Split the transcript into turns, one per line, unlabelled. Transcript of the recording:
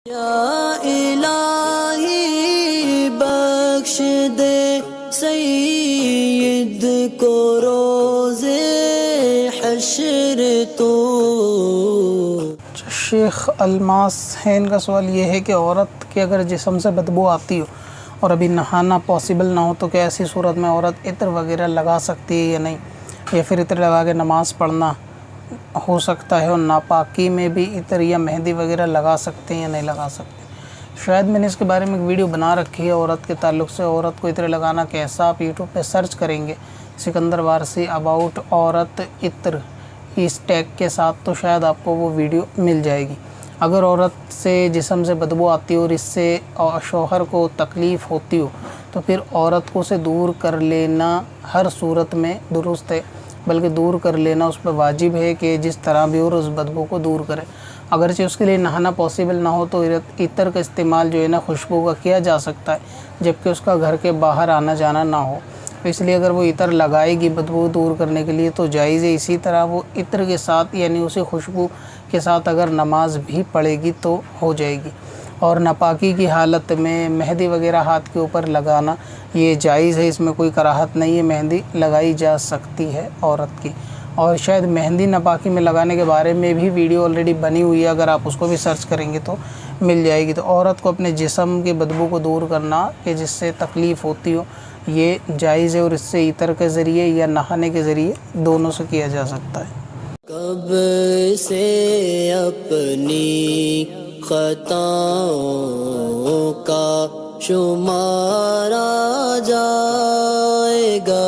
یا الہی بخش دے سید کو روز حشر تو۔
شیخ الماس ہیں، ان کا سوال یہ ہے کہ عورت کے اگر جسم سے بدبو آتی ہو اور ابھی نہانا پاسبل نہ ہو تو کیا ایسی صورت میں عورت عطر وغیرہ لگا سکتی ہے یا نہیں، یا پھر عطر لگا کے نماز پڑھنا ہو سکتا ہے، اور ناپاکی میں بھی عطر یا مہندی وغیرہ لگا سکتے ہیں یا نہیں لگا سکتے؟ شاید میں نے اس کے بارے میں ایک ویڈیو بنا رکھی ہے عورت کے تعلق سے، عورت کو عطر لگانا کیسا، آپ یوٹیوب پہ سرچ کریں گے سکندر وارثی اباؤٹ عورت عطر اس ٹیگ کے ساتھ تو شاید آپ کو وہ ویڈیو مل جائے گی۔ اگر عورت سے جسم سے بدبو آتی ہو اور اس سے شوہر کو تکلیف ہوتی ہو تو پھر عورت کو اسے دور کر لینا ہر صورت میں درست ہے، بلکہ دور کر لینا اس پہ واجب ہے کہ جس طرح بھی اور اس بدبو کو دور کرے۔ اگرچہ اس کے لیے نہانا پاسبل نہ ہو تو عطر کا استعمال جو ہے نا خوشبو کا کیا جا سکتا ہے، جبکہ اس کا گھر کے باہر آنا جانا نہ ہو، اس لیے اگر وہ عطر لگائے گی بدبو دور کرنے کے لیے تو جائز ہے۔ اسی طرح وہ عطر کے ساتھ یعنی اسی خوشبو کے ساتھ اگر نماز بھی پڑھے گی تو ہو جائے گی۔ اور ناپاکی کی حالت میں مہندی وغیرہ ہاتھ کے اوپر لگانا یہ جائز ہے، اس میں کوئی کراہت نہیں ہے، مہندی لگائی جا سکتی ہے عورت کی۔ اور شاید مہندی ناپاکی میں لگانے کے بارے میں بھی ویڈیو آلریڈی بنی ہوئی ہے، اگر آپ اس کو بھی سرچ کریں گے تو مل جائے گی۔ تو عورت کو اپنے جسم کے بدبو کو دور کرنا کہ جس سے تکلیف ہوتی ہو یہ جائز ہے، اور اس سے عطر کے ذریعے یا نہانے کے ذریعے دونوں سے کیا جا سکتا ہے۔
کب سے اپنی خطاؤں کا شمارا جائے گا،